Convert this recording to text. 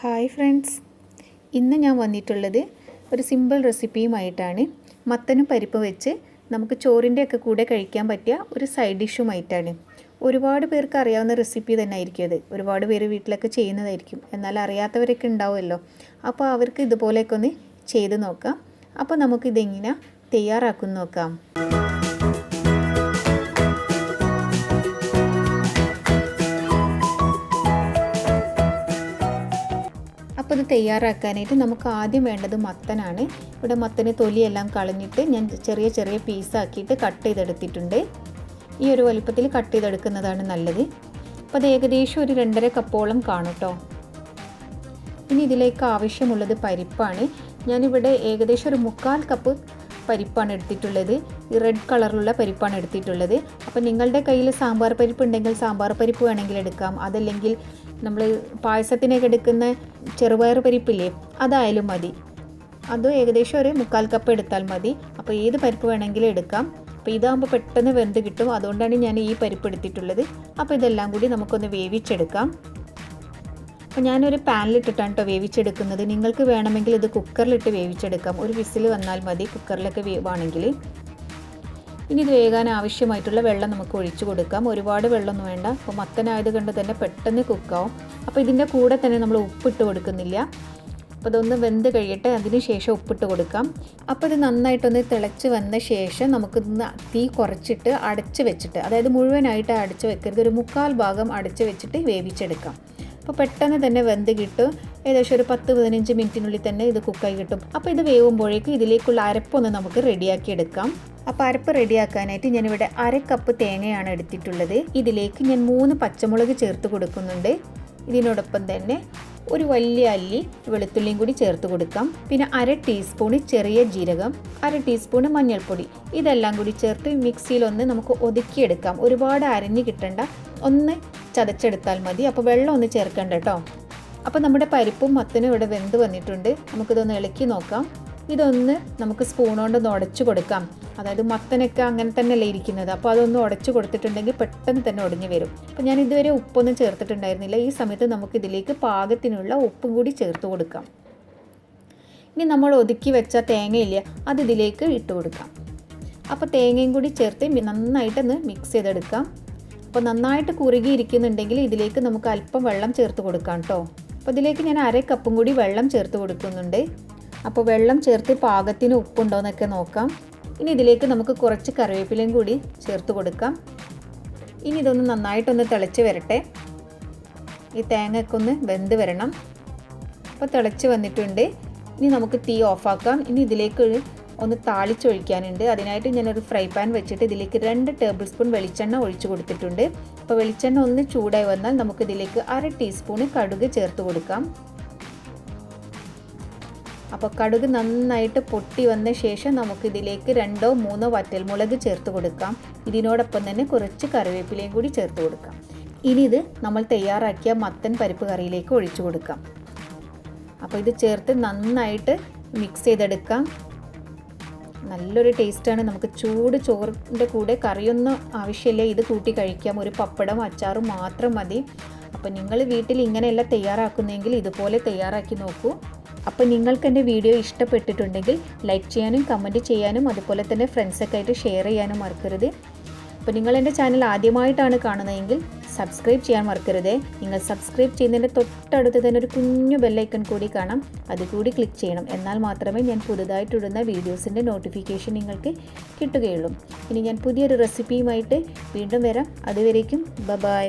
Hi friends, ഇന്ന് ഞാൻ വന്നിട്ടുള്ളത് ഒരു സിമ്പിൾ റെസിപ്പിയുമായിട്ടാണ്. മത്തനും പരിപ്പ് വെച്ച് നമുക്ക് ചോറിൻ്റെ ഒക്കെ കൂടെ കഴിക്കാൻ പറ്റിയ ഒരു സൈഡ് ഡിഷുമായിട്ടാണ്. ഒരുപാട് പേർക്ക് അറിയാവുന്ന റെസിപ്പി തന്നെ ആയിരിക്കും അത്. ഒരുപാട് പേര് വീട്ടിലൊക്കെ ചെയ്യുന്നതായിരിക്കും. എന്നാൽ അറിയാത്തവരൊക്കെ ഉണ്ടാവുമല്ലോ. അപ്പോൾ അവർക്ക് ഇതുപോലെയൊക്കെ ഒന്ന് ചെയ്ത് നോക്കാം. അപ്പോൾ നമുക്കിതെങ്ങനെ തയ്യാറാക്കും നോക്കാം. അപ്പോൾ ഇത് തയ്യാറാക്കാനായിട്ട് നമുക്ക് ആദ്യം വേണ്ടത് മത്തനാണ്. ഇവിടെ മത്തന് തൊലിയെല്ലാം കളഞ്ഞിട്ട് ഞാൻ ചെറിയ ചെറിയ പീസാക്കിയിട്ട് കട്ട് ചെയ്തെടുത്തിട്ടുണ്ട്. ഈ ഒരു വലിപ്പത്തിൽ കട്ട് ചെയ്തെടുക്കുന്നതാണ് നല്ലത്. അപ്പോൾ അത് ഏകദേശം ഒരു 2.5 കപ്പോളം കാണും കേട്ടോ. ഇനി ഇതിലേക്ക് ആവശ്യമുള്ളത് പരിപ്പാണ്. ഞാനിവിടെ ഏകദേശം ഒരു 3/4 കപ്പ് പരിപ്പാണ് എടുത്തിട്ടുള്ളത്. ഈ റെഡ് കളറിലുള്ള പരിപ്പാണ് എടുത്തിട്ടുള്ളത്. അപ്പോൾ നിങ്ങളുടെ കയ്യിൽ സാമ്പാർ പരിപ്പ് ഉണ്ടെങ്കിൽ സാമ്പാർ പരിപ്പ് വേണമെങ്കിൽ എടുക്കാം. അതല്ലെങ്കിൽ നമ്മൾ പായസത്തിനൊക്കെ എടുക്കുന്ന ചെറുപയർ പരിപ്പില്ലേ, അതായാലും മതി. അതും ഏകദേശം ഒരു 3/4 കപ്പ് എടുത്താൽ മതി. അപ്പോൾ ഏത് പരിപ്പ് വേണമെങ്കിലും എടുക്കാം. അപ്പോൾ ഇതാകുമ്പോൾ പെട്ടെന്ന് വെന്ത് കിട്ടും. അതുകൊണ്ടാണ് ഞാൻ ഈ പരിപ്പ് എടുത്തിട്ടുള്ളത്. അപ്പോൾ ഇതെല്ലാം കൂടി നമുക്കൊന്ന് വേവിച്ചെടുക്കാം. അപ്പോൾ ഞാനൊരു പാനിലിട്ടിട്ടാണ് കേട്ടോ വേവിച്ചെടുക്കുന്നത്. നിങ്ങൾക്ക് വേണമെങ്കിൽ ഇത് കുക്കറിലിട്ട് വേവിച്ചെടുക്കാം. ഒരു വിസിൽ വന്നാൽ മതി കുക്കറിലൊക്കെ വേവാണെങ്കിൽ. ഇനി ഇത് വേകാൻ ആവശ്യമായിട്ടുള്ള വെള്ളം നമുക്ക് ഒഴിച്ചു കൊടുക്കാം. ഒരുപാട് വെള്ളമൊന്നും വേണ്ട. അപ്പോൾ മത്തനായത് കൊണ്ട് തന്നെ പെട്ടെന്ന് കുക്കാവും. അപ്പോൾ ഇതിൻ്റെ കൂടെ തന്നെ നമ്മൾ ഉപ്പിട്ട് കൊടുക്കുന്നില്ല. അപ്പോൾ ഇതൊന്ന് വെന്ത് കഴിയട്ടെ, അതിന് ശേഷം ഉപ്പിട്ട് കൊടുക്കാം. അപ്പോൾ ഇത് നന്നായിട്ടൊന്ന് തിളച്ച് വന്ന ശേഷം നമുക്കിന്ന് തീ കുറച്ചിട്ട് അടച്ച് വെച്ചിട്ട്, അതായത് മുഴുവനായിട്ട് അടച്ച് വെക്കരുത്, ഒരു 3/4 ഭാഗം അടച്ച് വെച്ചിട്ട് വേവിച്ചെടുക്കാം. അപ്പോൾ പെട്ടെന്ന് തന്നെ വെന്ത് കിട്ടും. ഏകദേശം ഒരു 10-15 മിനിറ്റിനുള്ളിൽ തന്നെ ഇത് കുക്കായി കിട്ടും. അപ്പോൾ ഇത് വേവുമ്പോഴേക്കും ഇതിലേക്കുള്ള അരപ്പൊന്ന് നമുക്ക് റെഡിയാക്കി എടുക്കാം. അപ്പോൾ അരപ്പ് റെഡിയാക്കാനായിട്ട് ഞാനിവിടെ 1/2 കപ്പ് തേങ്ങയാണ് എടുത്തിട്ടുള്ളത്. ഇതിലേക്ക് ഞാൻ 3 പച്ചമുളക് ചേർത്ത് കൊടുക്കുന്നുണ്ട്. ഇതിനോടൊപ്പം തന്നെ ഒരു വലിയ അല്ലി വെളുത്തുള്ളിയും കൂടി ചേർത്ത് കൊടുക്കാം. പിന്നെ 1/2 ടീസ്പൂണ് ചെറിയ ജീരകം, 1/2 ടീസ്പൂണ് മഞ്ഞൾപ്പൊടി, ഇതെല്ലാം കൂടി ചേർത്ത് മിക്സിയിലൊന്ന് നമുക്ക് ഒതുക്കിയെടുക്കാം. ഒരുപാട് അരഞ്ഞ് കിട്ടണ്ട, ഒന്ന് ചതച്ചെടുത്താൽ മതി. അപ്പോൾ വെള്ളം ഒന്ന് ചേർക്കണ്ട കേട്ടോ. അപ്പോൾ നമ്മുടെ പരിപ്പും മത്തനും ഇവിടെ വെന്ത് വന്നിട്ടുണ്ട്. നമുക്കിതൊന്ന് ഇളക്കി നോക്കാം. ഇതൊന്ന് നമുക്ക് സ്പൂൺ കൊണ്ടൊന്ന് ഉടച്ചു കൊടുക്കാം. അതായത് മത്തനൊക്കെ അങ്ങനെ തന്നെയല്ലേ ഇരിക്കുന്നത്. അപ്പോൾ അതൊന്ന് ഉടച്ചു കൊടുത്തിട്ടുണ്ടെങ്കിൽ പെട്ടെന്ന് തന്നെ ഉടഞ്ഞു വരും. അപ്പോൾ ഞാൻ ഇതുവരെ ഉപ്പൊന്നും ചേർത്തിട്ടുണ്ടായിരുന്നില്ല. ഈ സമയത്ത് നമുക്ക് ഇതിലേക്ക് പാകത്തിനുള്ള ഉപ്പും കൂടി ചേർത്ത് കൊടുക്കാം. ഇനി നമ്മൾ ഒതുക്കി വെച്ച തേങ്ങയില്ലേ, അത് ഇതിലേക്ക് ഇട്ട് കൊടുക്കാം. അപ്പോൾ തേങ്ങയും കൂടി ചേർത്ത് നന്നായിട്ടൊന്ന് മിക്സ് ചെയ്തെടുക്കാം. അപ്പോൾ നന്നായിട്ട് കുറുകിയിരിക്കുന്നുണ്ടെങ്കിൽ ഇതിലേക്ക് നമുക്ക് അല്പം വെള്ളം ചേർത്ത് കൊടുക്കാം കേട്ടോ. അപ്പോൾ ഇതിലേക്ക് ഞാൻ 1/2 കപ്പും കൂടി വെള്ളം ചേർത്ത് കൊടുക്കുന്നുണ്ട്. അപ്പോൾ വെള്ളം ചേർത്ത് പാകത്തിന് ഉപ്പുണ്ടോയെന്നൊക്കെ നോക്കാം. ഇനി ഇതിലേക്ക് നമുക്ക് കുറച്ച് കറിവേപ്പിലയും കൂടി ചേർത്ത് കൊടുക്കാം. ഇനി ഇതൊന്ന് നന്നായിട്ടൊന്ന് തിളച്ച് വരട്ടെ. ഈ തേങ്ങയൊക്കെ ഒന്ന് വെന്ത് വരണം. അപ്പോൾ തിളച്ച് വന്നിട്ടുണ്ട്. ഇനി നമുക്ക് തീ ഓഫാക്കാം. ഇനി ഇതിലേക്ക് ഒന്ന് താളിച്ചൊഴിക്കാനുണ്ട്. അതിനായിട്ട് ഞാനൊരു ഫ്രൈ പാൻ വെച്ചിട്ട് ഇതിലേക്ക് 2 ടേബിൾ സ്പൂൺ വെളിച്ചെണ്ണ ഒഴിച്ചു കൊടുത്തിട്ടുണ്ട്. അപ്പോൾ വെളിച്ചെണ്ണ ഒന്ന് ചൂടായി വന്നാൽ നമുക്കിതിലേക്ക് 1/2 ടീസ്പൂണ് കടുക് ചേർത്ത് കൊടുക്കാം. അപ്പോൾ കടുക് നന്നായിട്ട് പൊട്ടി വന്ന ശേഷം നമുക്കിതിലേക്ക് 2-3 വറ്റൽമുളക് ചേർത്ത് കൊടുക്കാം. ഇതിനോടൊപ്പം തന്നെ കുറച്ച് കറിവേപ്പിലയും കൂടി ചേർത്ത് കൊടുക്കാം. ഇനി ഇത് നമ്മൾ തയ്യാറാക്കിയ മത്തൻ പരിപ്പ് കറിയിലേക്ക് ഒഴിച്ചു കൊടുക്കാം. അപ്പോൾ ഇത് ചേർത്ത് നന്നായിട്ട് മിക്സ് ചെയ്തെടുക്കാം. നല്ലൊരു ടേസ്റ്റാണ്. നമുക്ക് ചൂട് ചോറിൻ്റെ കൂടെ കറിയൊന്നും ആവശ്യമില്ല, ഇത് കൂട്ടി കഴിക്കാം. ഒരു പപ്പടം അച്ചാറും മാത്രം മതി. അപ്പോൾ നിങ്ങൾ വീട്ടിൽ ഇങ്ങനെയല്ല തയ്യാറാക്കുന്നതെങ്കിൽ ഇതുപോലെ തയ്യാറാക്കി നോക്കൂ. അപ്പോൾ നിങ്ങൾക്ക് എൻ്റെ വീഡിയോ ഇഷ്ടപ്പെട്ടിട്ടുണ്ടെങ്കിൽ ലൈക്ക് ചെയ്യാനും കമൻറ്റ് ചെയ്യാനും അതുപോലെ തന്നെ ഫ്രണ്ട്സൊക്കെ ആയിട്ട് ഷെയർ ചെയ്യാനും മറക്കരുത്. അപ്പോൾ നിങ്ങൾ എൻ്റെ ചാനൽ ആദ്യമായിട്ടാണ് കാണുന്നതെങ്കിൽ സബ്സ്ക്രൈബ് ചെയ്യാൻ മറക്കരുത്. നിങ്ങൾ സബ്സ്ക്രൈബ് ചെയ്യുന്നതിൻ്റെ തൊട്ടടുത്ത് തന്നെ ഒരു കുഞ്ഞു ബെല്ലൈക്കൺ കൂടി കാണാം, അതുകൂടി ക്ലിക്ക് ചെയ്യണം. എന്നാൽ മാത്രമേ ഞാൻ പുതുതായിട്ടിടുന്ന വീഡിയോസിൻ്റെ നോട്ടിഫിക്കേഷൻ നിങ്ങൾക്ക് കിട്ടുകയുള്ളൂ. ഇനി ഞാൻ പുതിയൊരു റെസിപ്പിയുമായിട്ട് വീണ്ടും വരാം. അതുവരേക്കും ബൈ.